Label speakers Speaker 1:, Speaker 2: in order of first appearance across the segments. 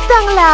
Speaker 1: குத்தாங்களா?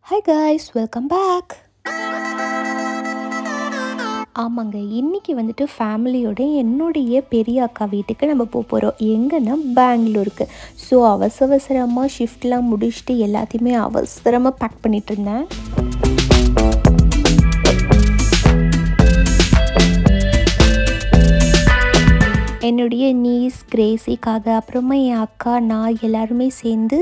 Speaker 2: Hi guys, welcome back. ஆமாங்க, இன்றைக்கி வந்துட்டு ஃபேமிலியோட என்னுடைய பெரிய அக்கா வீட்டுக்கு நம்ம போகிறோம். எங்கன்னா பெங்களூருக்கு. ஸோ அவசரமாக ஷிஃப்ட்லாம் முடிச்சுட்டு எல்லாத்தையுமே அவசரமாக பேக் பண்ணிகிட்டு இருந்தேன். என்னுடைய நீஸ் கிரேசிக்காக, அப்புறமா என் அக்கா, நான் எல்லாருமே சேர்ந்து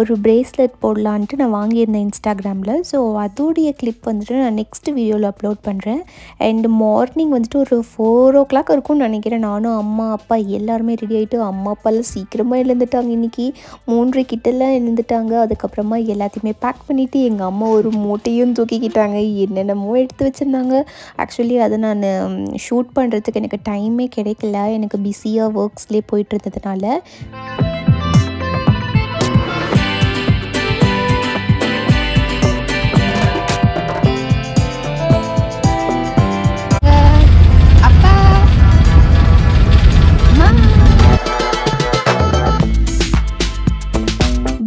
Speaker 2: ஒரு ப்ரேஸ்லெட் போடலான்ட்டு நான் வாங்கியிருந்தேன் இன்ஸ்டாகிராமில். ஸோ அதோடைய கிளிப் வந்துட்டு நான் நெக்ஸ்ட் வீடியோவில் அப்லோட் பண்ணுறேன். அண்ட் மார்னிங் வந்துட்டு ஒரு 4 o'clock இருக்கும்னு நினைக்கிறேன். நானும் அம்மா அப்பா எல்லாருமே ரெடி ஆகிட்டு, அம்மா அப்பாலாம் சீக்கிரமாக எழுந்துட்டாங்க. இன்றைக்கி 3 கிட்டலாம் எழுந்துட்டாங்க. அதுக்கப்புறமா எல்லாத்தையுமே பேக் பண்ணிவிட்டு எங்கள் அம்மா ஒரு மூட்டையும் தூக்கிக்கிட்டாங்க. என்னென்னமோ எடுத்து வச்சுருந்தாங்க. ஆக்சுவலி அதை நான் ஷூட் பண்ணுறதுக்கு எனக்கு டைமே கிடைக்கல. எனக்கு பிஸியாக ஒர்க்ஸ்லேயே போயிட்டு இருந்ததுனால.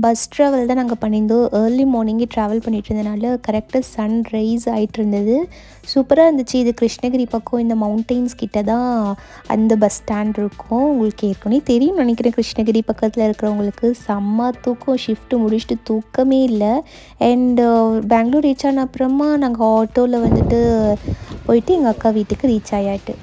Speaker 2: பஸ் ட்ராவல் தான் நாங்கள் பண்ணியிருந்தோம். ஏர்லி மார்னிங்கே ட்ராவல் பண்ணிகிட்டு இருந்தனால கரெக்டாக சன்ரைஸ் ஆகிட்டு இருந்தது. சூப்பராக இருந்துச்சு. இது கிருஷ்ணகிரி பக்கம் இந்த மவுண்டெயின்ஸ் கிட்ட தான் அந்த பஸ் ஸ்டாண்ட் இருக்கும். உங்களுக்கு ஏற்கனவே தெரியும் நினைக்கிறேன். கிருஷ்ணகிரி பக்கத்தில் இருக்கிறவங்களுக்கு செம்ம தூக்கம். ஷிஃப்ட்டு முடிச்சுட்டு தூக்கமே இல்லை. அண்டு பெங்களூர் ரீச் ஆன அப்புறமா நாங்கள் ஆட்டோவில் வந்துட்டு போயிட்டு எங்கள் அக்கா வீட்டுக்கு ரீச் ஆயாட்டு.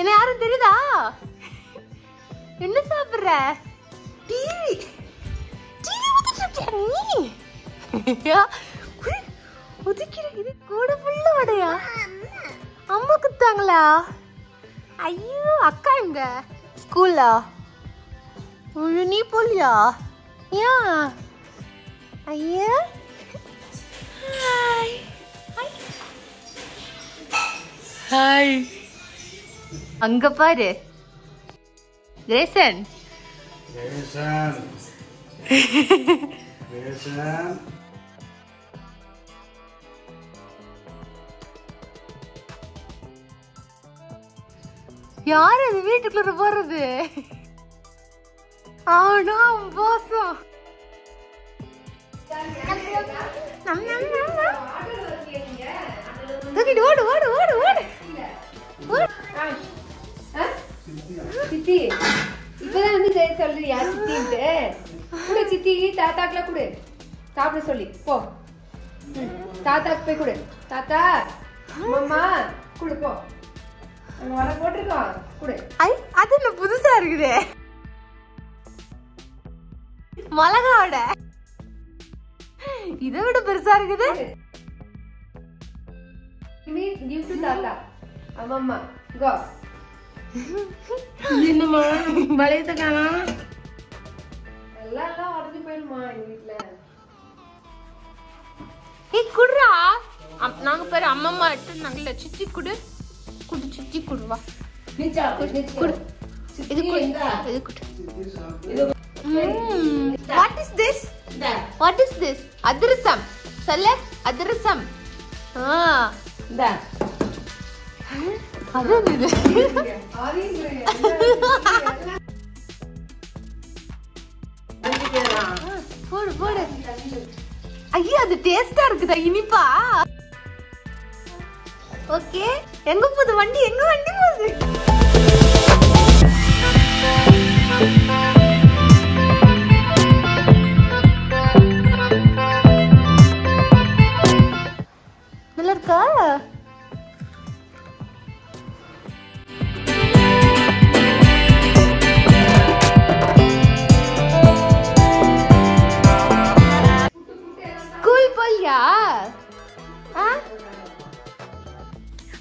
Speaker 1: என்ன யாரும் தெரியுதா? என்ன சாப்பிடுற? டிவி உதிக்கிற. இது கூட ஃபுல்லா வடையா? அம்மா குத்தாங்களா? ஐயோ, அக்கா எங்க? ஸ்கூலா? நீ போலியா? ஏன்? ஐயா, ஹாய் ஹாய். அங்க பாரு கிரேசன். யார் அது வீட்டுக்குள்ள போறது? ஆனா போசம். ஓடு ஓடு ஓடு ஓடு. சித்தி இப்பதான் வந்து சொல்றியா சித்தின்ட்டு? கூட சித்தி தாத்தாக்குல கொடு சாப்பிட சொல்லி போ. தாத்தாக்கு போய் கொடு. தாத்தா மாமா கொடு போ. அங்க வர போட்டிருக்கோம் கொடு. ஐ, அது என்ன புதுசா இருக்குது? மிளகாவோட இதை விட பெருசா இருக்குது. Give to தாத்தா. அம்மா go. என்னம்மா வளையத்தை காணோம்? எல்லாம் உடஞ்சு போயிடுமா எங்க வீட்டுல. ஏய் குடுறா. நாங்க பேரு அம்மம்மா எடுத்து நாங்கள சித்தி குடு குடு சித்தி குடுவா. குடு. இது குடு. இது குடு. What is this? What is this? அதிரசம். சொல்ல அதிரசம். இந்தா. அது இது. போடு போடு. ஐயா, அது டேஸ்டா இருக்குதா? இனிப்பா? ஓகே. எங்க போகுது வண்டி? எங்க வண்டி போகுது? நல்லா இருக்கா?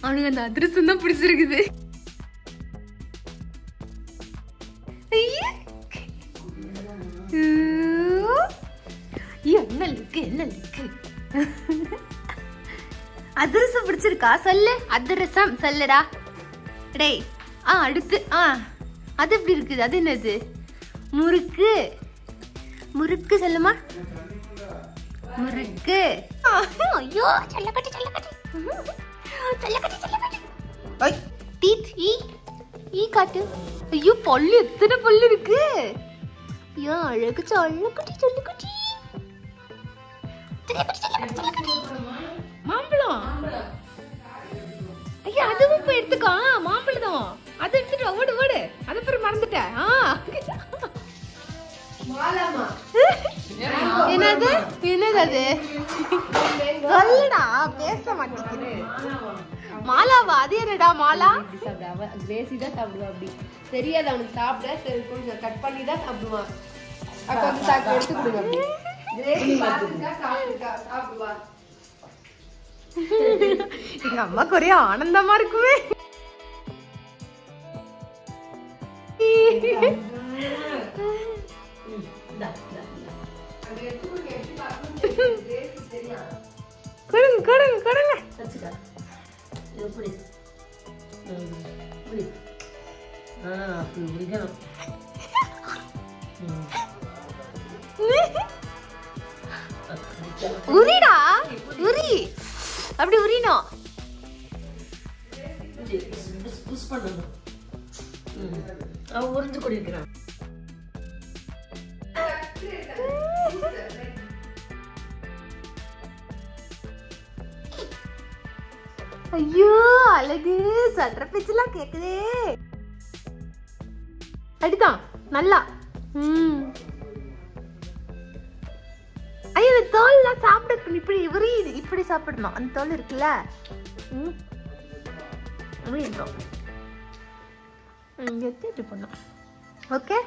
Speaker 1: அவனுக்கு அந்த அதிரசம் தான் பிடிச்சிருக்குது. என்ன லுக்கு, என்ன லுக்கு. அதிரசம் பிடிச்சிருக்கா? சொல்லு, அதிரசம் சொல்லுடா. டேய், அடுத்து அது எப்படி இருக்குது? அது என்னது? முறுக்கு. முறுக்கு சொல்லுமா, முறுக்கு. ஐயோ, சொல்லக்கட்டி சொல்லக்கட்டி சொல்லக்கட்டி சொல்லக்கட்டி. டீத் ஈ காட்டு. ஐயோ, பல்லு எத்தனை பல்லு இருக்கு. ஐயோ, அழகு சொல்லக்கட்டி சொல்லக்கட்டி. மாம்பழம். ஐயா, அதுவும் போய் எடுத்துக்கோ. மாம்பழம் அது எடுத்துட்டு ஓடு ஓடு. அது அப்புறம் மறந்துட்டேன். என்னது என்னது அது? சொல்லுடா, பேச மாட்டேங்குது. மாலாவா? அது என்னடா மாலா? கிரேசி தான் சாப்பிடுவா. அப்படி தெரியாது அவனுக்கு சாப்பிட. சரி, கொஞ்சம் கட் பண்ணி தான் சாப்பிடுவான். கொஞ்சம் எடுத்து கொடுங்க. அப்படி கிரேசி சாப்பிடுவா. எங்க அம்மாக்கு ஒரே ஆனந்தமா இருக்குமே. கொடுங்க கொடுங்க கொடுங்க. உரிடா, உரி. அப்படி உரினோம். உறிஞ்சு குடிக்கிறான். ஐயோ, அழகு. சட்டர பேச்செல்லாம் கேக்குதே. அடிதான் நல்லா. ஐயோ, தோல்லாம் சாப்பிட இப்படி உரி இப்படி சாப்பிடணும். அந்த தோல் இருக்குல்ல, இப்படி பண்ணும். ஓகே.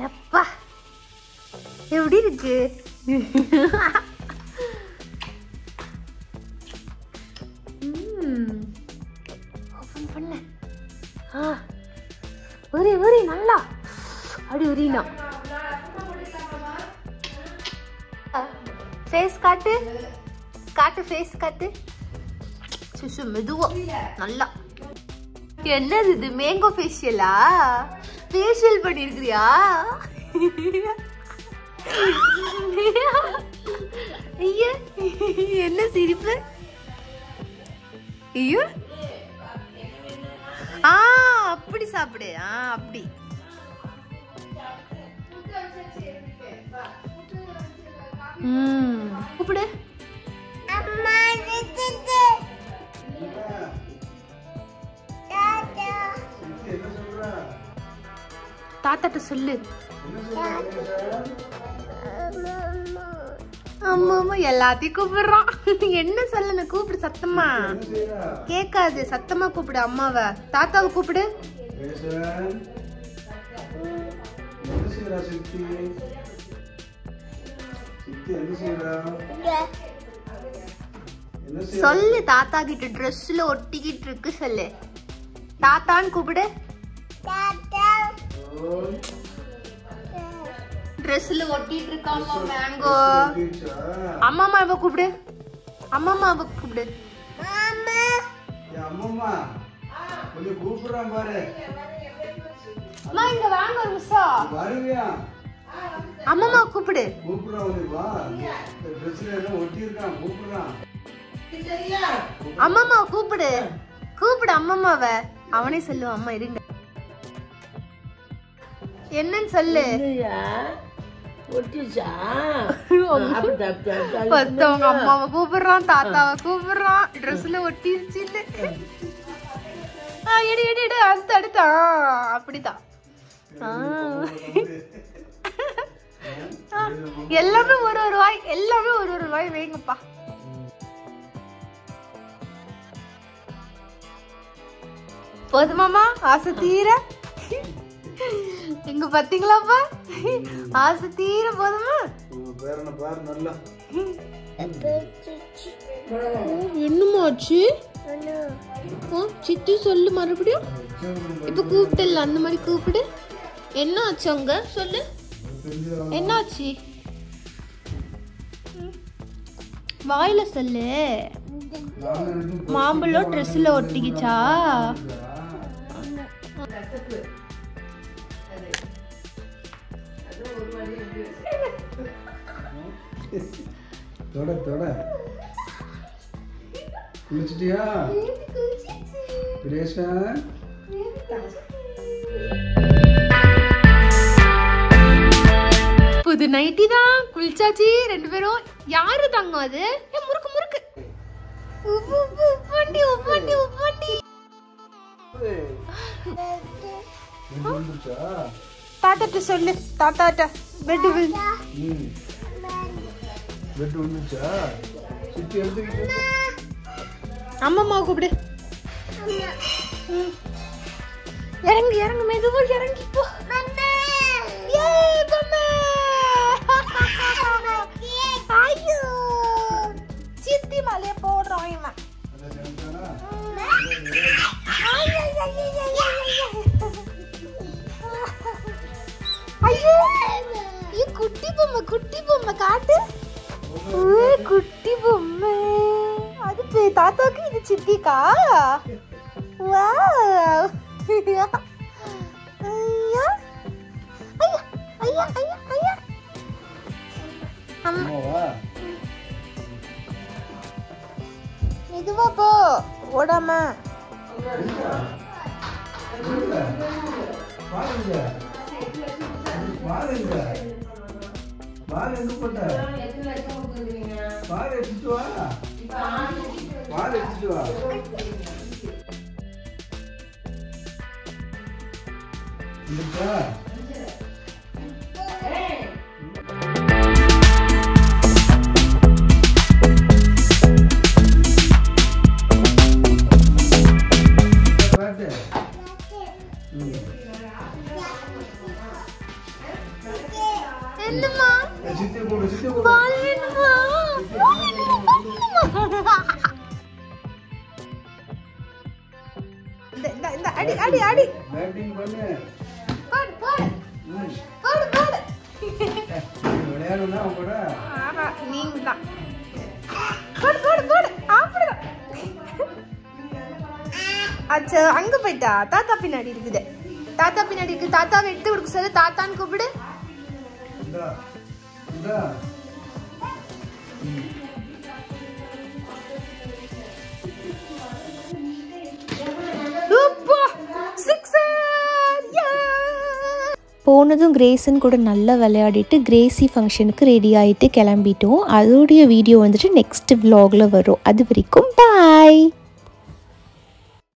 Speaker 1: எப்பா எப்படி இருக்கு? ஓபன் பண்ண. உரி உரி நல்லா. அப்படி உரினா. ஃபேஸ் காட்டு காட்டு, ஃபேஸ் காட்டு. சுஷு மெதுவா நல்லா. என்னது இது? மேங்கோ ஃபேஷியலா? ஃபேஷியல் பண்ணிருக்கிறியா? ஐயா, என்ன சிரிப்பு? ஐயோ, அப்படி சாப்பிடு. அப்படி கூப்பிடு. தாத்தாட்ட சொல்லு. ஆமா ஆமா, எல்லாத்தையும் கூப்பிடுறான். என்ன சொல்ல? கூப்பிடு சத்தமா. கேக்காது, சத்தமா கூப்பிடு அம்மாவை. தாத்தாவை கூப்பிடு. சொல்லு, தாத்தா கிட்ட ட்ரெஸ்ல ஒட்டிக்கிட்டு இருக்கு சொல்லு. தாத்தான்னு கூப்பிடு. ட்ரெஸ்ல ஒட்டிட்டு இருக்காமா மேங்கோ. அம்மாவை கூப்பிடு. அம்மாவை கூப்பிடு. அம்மா இங்க வாங்க ஒரு நிமிஷம். அம்மாவை கூப்பிடு. அம்மாவை கூப்பிடு. கூப்பிடு அம்மாவை. அவனே சொல்லுவான். அம்மா இருங்க. என்னன்னு சொல்லு. அவங்க அம்மாவை கூப்பிடுறான், தாத்தாவை கூப்பிடுறான். ட்ரெஸ்ல ஒட்டிருச்சு. எடு எடு எடு. அடுத்து அடுத்தா. அப்படிதான். எல்லாமே ஒரு ஒரு வாய். எல்லாமே ஒரு ஒரு வாய் வைங்கப்பா. போதுமாமா? ஆசை தீர. இங்க பாத்தீங்களாப்பா, ஆசை தீர போதுமா? என்னமாச்சு? சித்தி சொல்லு மறுபடியும். இப்ப கூப்பிடல, அந்த மாதிரி கூப்பிடு. என்ன ஆச்சு அங்க சொல்லு, என்னாச்சு வாயில சொல்லு. மாம்பழம் ட்ரெஸ்ல ஒட்டிக்கிச்சா?
Speaker 3: தொட தொட குளிச்சிட்டியா கிரேஷா?
Speaker 1: புது நைட்டி தான், குளிச்சாச்சு ரெண்டு பேரும். யாரு தங்கம் அது? முறுக்கு முறுக்கு உப்பாண்டி உப்பாண்டி உப்பாண்டி. தாத்தாட்ட சொல்லு, தாத்தாட்ட பெட்
Speaker 3: பெட் வந்துச்சா? சித்தி எடுத்துக்கிட்டு
Speaker 1: அம்மா கூப்பிடு. இறங்கு இறங்கு, மெதுவா இறங்கி போ. ஐயோ சித்தி மலைய போடுறோம் இவன். ஐயோ குட்டி பொம்மை, குட்டி பொம்மை காட்டு. குட்டி பொம்மை அது தாத்தாக்கு, இது சித்திக்கா. வாவ் ஐயா ஐயா ஐயா ஐயா ஐயா.
Speaker 3: அம்மாவா?
Speaker 1: மெதுவா போ, ஓடாம.
Speaker 3: பால் எங்க போட்ட? பால் எடுத்துட்டு வா, பால் எடுத்துட்டு வா. இல்லப்பா
Speaker 1: என்னம்மா
Speaker 3: சித்தி போடு, சித்தி போடு.
Speaker 1: பால் வேணுமா? இந்த அடி அடி அடி.
Speaker 3: பேட்டிங் பண்ணு.
Speaker 1: போடு போடு போடு போடு.
Speaker 3: விளையாடுனா கூட
Speaker 1: நீங்க தான். போடு போடு போடு. அப்படிதான். அச்சா அங்க போயிட்டா. தாத்தா பின்னாடி இருக்குது, தாத்தா பின்னாடி இருக்கு. தாத்தாவை எடுத்து கொடுக்க சொல்லு, தாத்தான்னு கூப்பிடு.
Speaker 3: இந்தா இந்தா.
Speaker 2: போனதும் கிரேசன் கூட நல்லா விளையாடிட்டு கிரேசி ஃபங்க்ஷனுக்கு ரெடி ஆகிட்டு கிளம்பிட்டோம். அதோடைய வீடியோ வந்துட்டு நெக்ஸ்ட் vlogல வரும். அது வரைக்கும் பாய்.